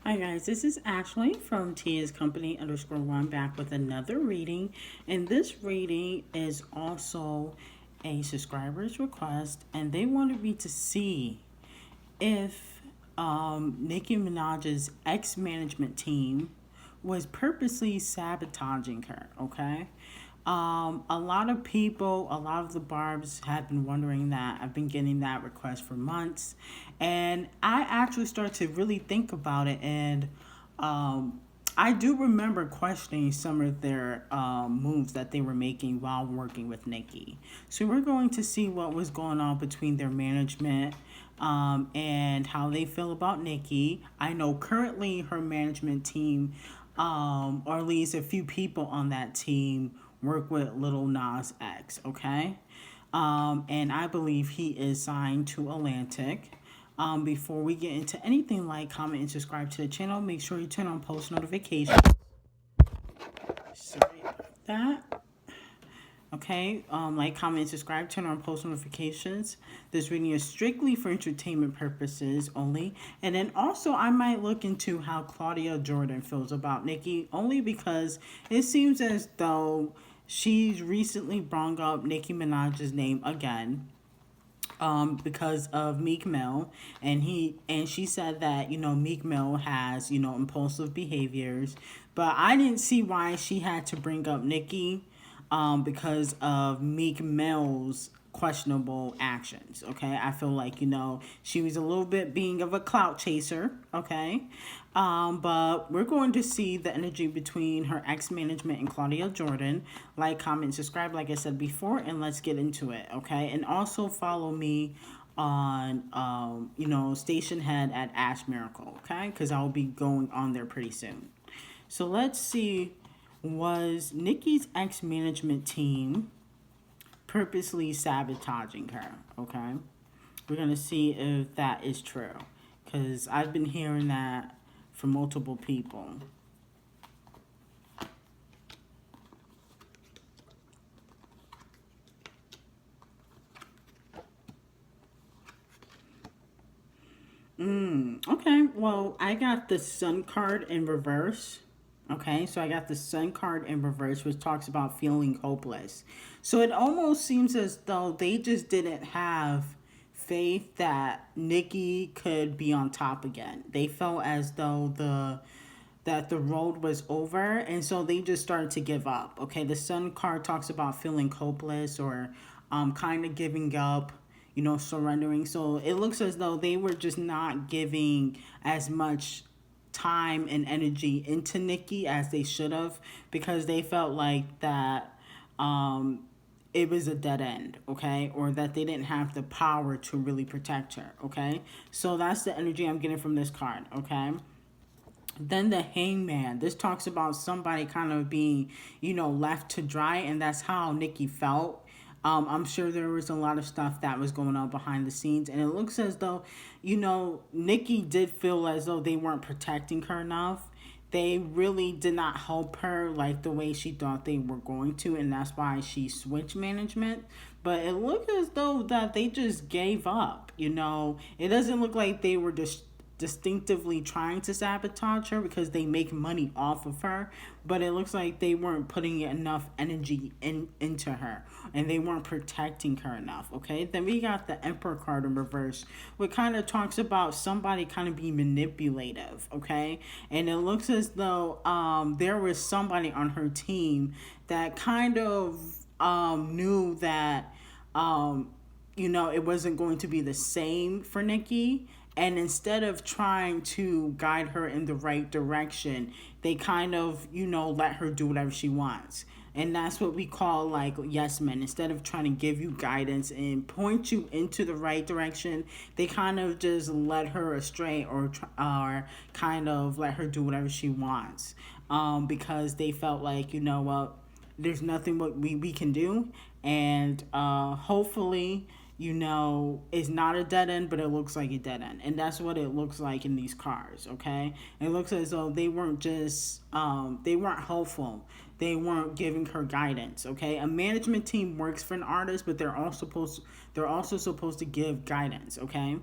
Hi guys, this is Ashley from Tia's Company _1 back with another reading. And this reading is also a subscriber's request, and they wanted me to see if Nicki Minaj's ex-management team was purposely sabotaging her, okay? A lot of people, a lot of the Barbs have been wondering that. I've been getting that request for months. And I actually started to really think about it. And I do remember questioning some of their moves that they were making while working with Nicki. So we're going to see what was going on between their management and how they feel about Nicki. I know currently her management team, or at least a few people on that team, work with Lil Nas X, okay? And I believe he is signed to Atlantic. Before we get into anything, like, comment, and subscribe to the channel. Make sure you turn on post notifications. Sorry about that. Okay, like, comment, and subscribe, turn on post notifications. This reading is strictly for entertainment purposes only. And then also, I might look into how Claudia Jordan feels about Nicki, only because it seems as though she's recently brought up Nicki Minaj's name again. Because of Meek Mill, and she said that Meek Mill has impulsive behaviors, but I didn't see why she had to bring up Nicki, because of Meek Mill's questionable actions. Okay, I feel like she was a little bit being of a clout chaser. Okay, but we're going to see the energy between her ex-management and Claudia Jordan. Like, comment, subscribe, like I said before, and let's get into it. Okay, and also follow me on Station Head at Ash Miracle. Okay, because I'll be going on there pretty soon. So let's see. Was Nicki's ex-management team purposely sabotaging her? Okay, we're gonna see if that is true, because I've been hearing that from multiple people. Okay, well, I got the Sun card in reverse. Okay, so I got the Sun card in reverse, which talks about feeling hopeless. So it almost seems as though they just didn't have faith that Nicki could be on top again. They felt as though the road was over, and so they just started to give up. Okay, the Sun card talks about feeling hopeless, or kind of giving up, surrendering. So it looks as though they were just not giving as much time and energy into Nicki as they should have, because they felt like that it was a dead end, okay? Or that they didn't have the power to really protect her, okay? So that's the energy I'm getting from this card, okay? Then the Hangman. This talks about somebody kind of being, left to dry, and that's how Nicki felt. I'm sure there was a lot of stuff that was going on behind the scenes, and it looks as though, Nicki did feel as though they weren't protecting her enough. They really did not help her like the way she thought they were going to, and that's why she switched management. But it looked as though that they just gave up. It doesn't look like they were just distinctively trying to sabotage her, because they make money off of her, but it looks like they weren't putting enough energy into her, and they weren't protecting her enough. Okay, then we got the Emperor card in reverse, which kind of talks about somebody kind of being manipulative. Okay, and it looks as though there was somebody on her team that kind of knew that it wasn't going to be the same for Nicki. And instead of trying to guide her in the right direction, they kind of, let her do whatever she wants. And that's what we call, like, yes men. Instead of trying to give you guidance and point you into the right direction, they kind of just let her astray, or kind of let her do whatever she wants. Because they felt like, what, there's nothing what we can do. And hopefully, it's not a dead end, but it looks like a dead end. And that's what it looks like in these cards, okay? It looks as though they weren't just, they weren't helpful. They weren't giving her guidance, okay? A management team works for an artist, but they're also supposed to give guidance, okay?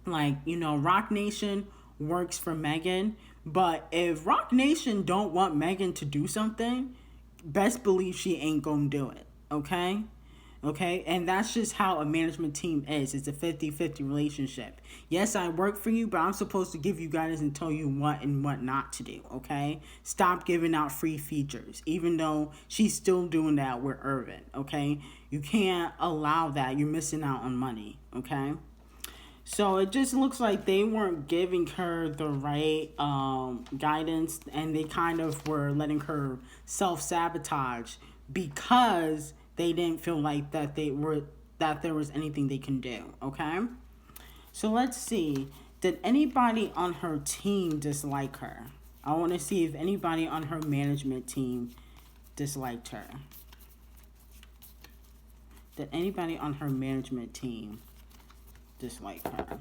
Like, Rock Nation works for Megan. But if Rock Nation don't want Megan to do something, best believe she ain't gonna do it. Okay? Okay? And that's just how a management team is. It's a 50-50 relationship. Yes, I work for you, but I'm supposed to give you guidance and tell you what and what not to do. Okay? Stop giving out free features, even though she's still doing that with Irvin. Okay? You can't allow that. You're missing out on money. Okay? So it just looks like they weren't giving her the right guidance, and they kind of were letting her self-sabotage because they didn't feel like that there was anything they can do. Okay, so let's see. Did anybody on her team dislike her? I want to see if anybody on her management team disliked her. Did anybody on her management team dislike her?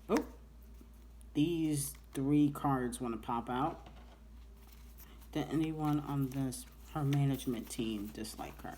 Oh, these 3 cards want to pop out. Did anyone on her management team dislike her?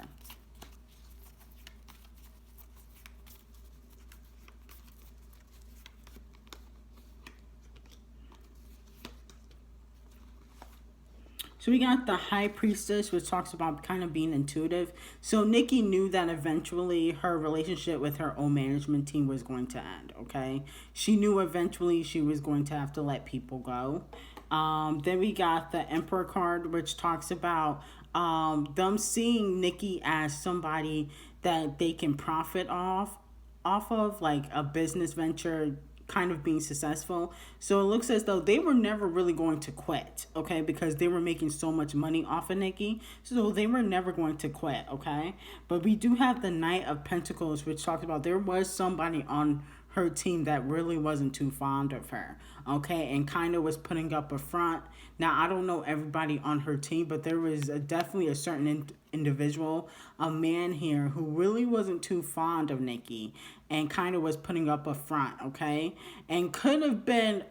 So we got the High Priestess, which talks about kind of being intuitive. So Nicki knew that eventually her relationship with her own management team was going to end, okay? She knew eventually she was going to have to let people go. Then we got the Emperor card, which talks about them seeing Nicki as somebody that they can profit off of, like a business venture kind of being successful. So it looks as though they were never really going to quit, okay? Because they were making so much money off of Nicki. So they were never going to quit, okay? But we do have the Knight of Pentacles, which talks about there was somebody on her team that really wasn't too fond of her, okay? And kind of was putting up a front. Now, I don't know everybody on her team, but there was definitely a certain individual, a man here, who really wasn't too fond of Nicki and kind of was putting up a front, okay? And could have been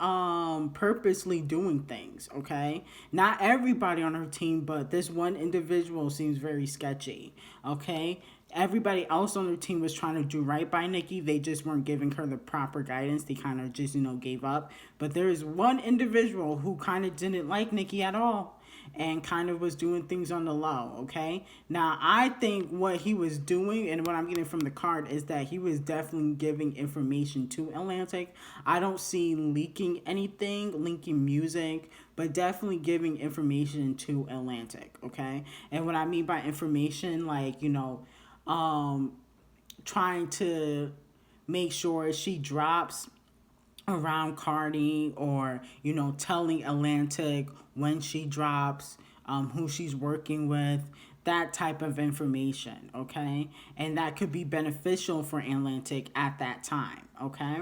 purposely doing things, okay? Not everybody on her team, but this one individual seems very sketchy, okay? Everybody else on her team was trying to do right by Nicki. They just weren't giving her the proper guidance. They kind of just, gave up. But there is one individual who kind of didn't like Nicki at all and kind of was doing things on the low, okay? Now, I think what he was doing and what I'm getting from the card is that he was definitely giving information to Atlantic. I don't see leaking anything, leaking music, but definitely giving information to Atlantic, okay? And what I mean by information, like, trying to make sure she drops around Cardi, or telling Atlantic when she drops, who she's working with, that type of information, okay? And that could be beneficial for Atlantic at that time, okay?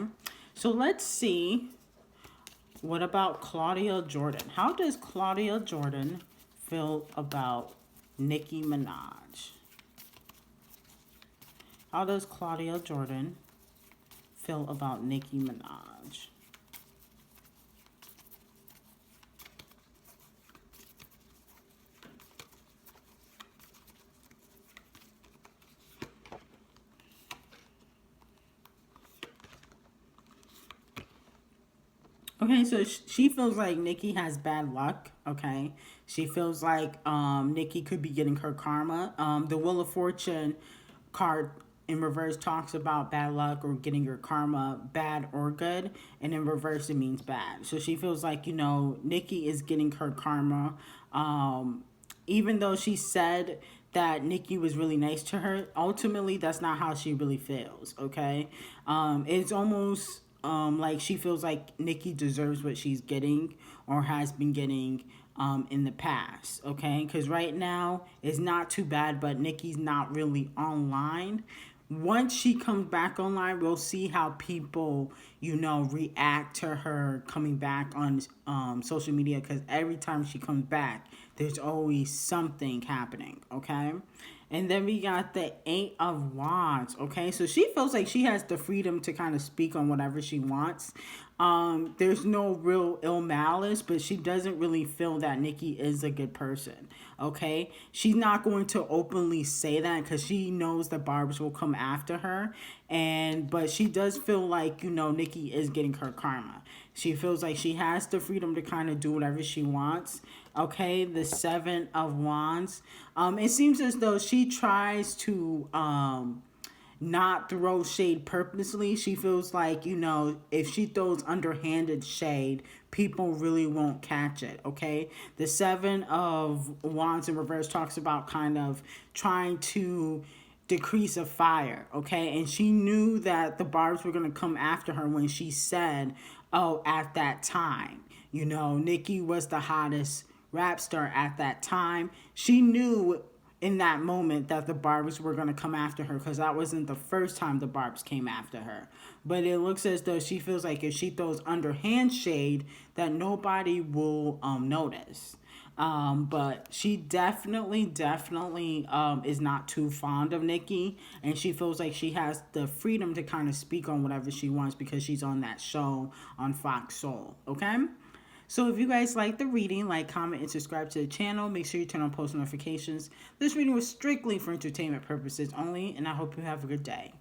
So let's see, what about Claudia Jordan? How does Claudia Jordan feel about Nicki Minaj? How does Claudia Jordan feel about Nicki Minaj? Okay, so she feels like Nicki has bad luck, okay? She feels like Nicki could be getting her karma. The Wheel of Fortune card in reverse talks about bad luck or getting your karma, bad or good, and in reverse it means bad. So she feels like Nicki is getting her karma, even though she said that Nicki was really nice to her. Ultimately, that's not how she really feels, okay? It's almost like she feels like Nicki deserves what she's getting or has been getting in the past, okay? Because right now it's not too bad, but Nicki's not really online. Once she comes back online, we'll see how people, react to her coming back on social media, because every time she comes back, there's always something happening, okay? And then we got the 8 of Wands, okay? So she feels like she has the freedom to kind of speak on whatever she wants. There's no real ill malice, but she doesn't really feel that Nicki is a good person, okay? She's not going to openly say that because she knows the barbers will come after her. but she does feel like, Nicki is getting her karma. She feels like she has the freedom to kind of do whatever she wants. Okay, the Seven of Wands. It seems as though she tries to not throw shade purposely. She feels like, if she throws underhanded shade, people really won't catch it, okay? The Seven of Wands in reverse talks about kind of trying to decrease a fire, okay? And she knew that the barbs were going to come after her when she said, oh, at that time. Nicki was the hottest rap star at that time. She knew in that moment that the barbs were going to come after her, because that wasn't the first time the barbs came after her. But it looks as though she feels like if she throws underhand shade, that nobody will notice. But she definitely is not too fond of Nicki, and she feels like she has the freedom to kind of speak on whatever she wants because she's on that show on Fox Soul. Okay. So if you guys like the reading, like, comment, and subscribe to the channel. Make sure you turn on post notifications. This reading was strictly for entertainment purposes only, and I hope you have a good day.